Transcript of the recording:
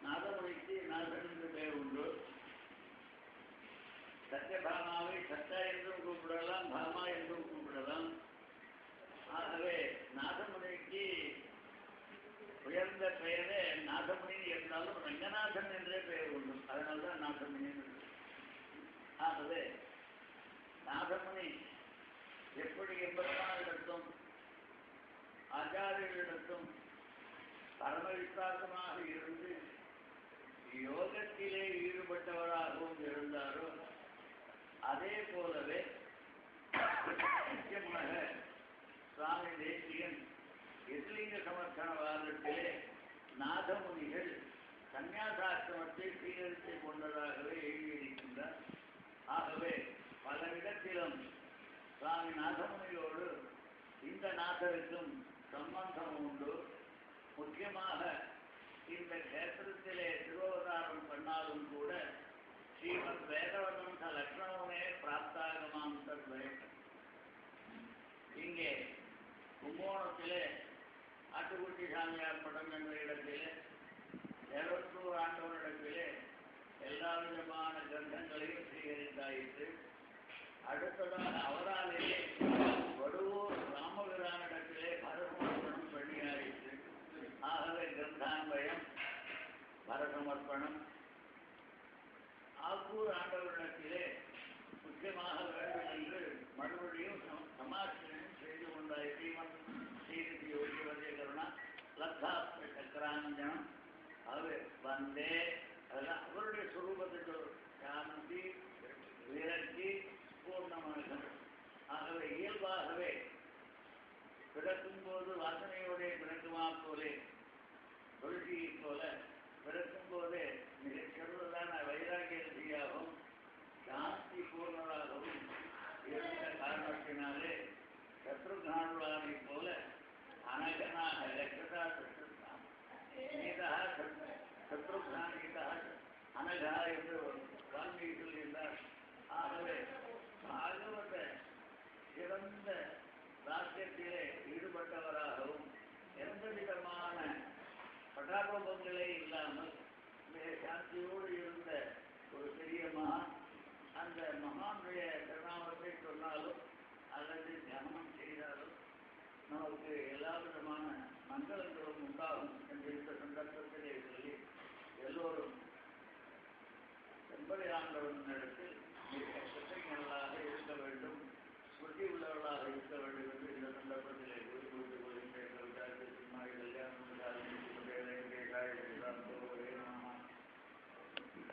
நாதமொழிக்கு நாதன் என்று பெயர் உண்டு. சத்யபாமாவை சத்தா என்றும் கூப்பிடலாம், பாமா என்றும் கூப்பிடலாம். ஆகவே நாதமுனிக்கு உயர்ந்த பெயரே நாதமுனி என்றாலும் ரங்கநாதன் என்றே பெயர் உண்டு. அதனால்தான் நாதமுனி. ஆகவே நாதமுனி எப்படி எம்பெருமானிடத்தும் ஆச்சாரியர்களிடத்தும் பரம விசுவாசமாக இருந்து யோகத்திலே ஈடுபட்டவராகவும் இருந்தாரோ அதே போலவே முக்கியமாக சுவாமி தேசிகன் எதிலிங்க சமர்த்தன வாதத்திலே நாதமுனிகள் சந்நியாசாசிரமத்தை சீகரித்துக் கொண்டதாகவே எழுதியிருக்கின்றார். ஆகவே பல இடத்திலும் சுவாமி நாதமுனியோடு இந்த நாதருக்கும் சம்பந்தம் உண்டு. முக்கியமாக இந்த கஷேத்திரத்திலே திருவதாரம் பண்ணாலும் கூட ஸ்ரீமத் வேதவதம் லக்ஷ்மணமே பிராப்தாகமாம் தத்வயம். இங்கே கும்போணத்திலே ஆட்டுக்குட்டி சாமியார் படம் என்ற இடத்திலே 200 ஆண்டவனிடத்திலே எல்லா விதமான கிரந்தங்களையும் ஸ்வீகரித்தாயிற்று. அடுத்ததாக அவராலேயே வடுவூர் ராமபிரானிடத்திலே பரசமர்ப்பணம் பண்ணியாயிற்று. ஆகவே கிரந்தான்பயம் பரசமர்ப்பணம். ஆக்கூர் ஆண்டவரிடத்திலே முக்கியமாக வேண்டும் என்று மறுபடியும் சமாச்சரியம் செய்து கொண்டாய். ஸ்ரீமத் ஸ்ரீநிதி யோகிவதே கருணா லத்தாத்ம சக்கராஞ்சனம். ஆகவே வந்தே அதெல்லாம் அவருடைய சுரூபத்துக்கு சாந்தி விரக்தி பூர்ணமாகும். ஆகவே இயல்பாகவே பிறக்கும் போது வாசனையோடைய பிறக்குமா போலே துளசியை போல பிறக்கும் போதே மிகச் சிறந்ததான வைராகியத்தியாகவும் சாந்தி பூர்ணராகவும் இருந்த காரணத்தினாலே சத்ருகானுவானை போல அனகனாக லட்சதா நீதா சத்ருகானிதா அனகா என்று வால்மீகி சொல்கின்றார். ஆகவே பாகவத சிறந்த ராசியத்திலே ஈடுபட்டவராகவும் எந்த விதமான பட்டாபங்களே இல்லாமல் மிக சாந்தியோடு இருந்த ஒரு பெரிய மகான். அந்த மகானுடைய திருநாமத்தை சொன்னாலும் அல்லது தியானம் செய்தாலும் நமக்கு எல்லா விதமான மங்களங்களும் உண்டாகும் என்று இந்த சந்தர்ப்பத்திலே சொல்லி எல்லோரும் செம்பரியாண்டவனிடத்தில் மிக கிருத்தஞர்களாக இருக்க வேண்டும், ஸ்ருதி உள்ளவர்களாக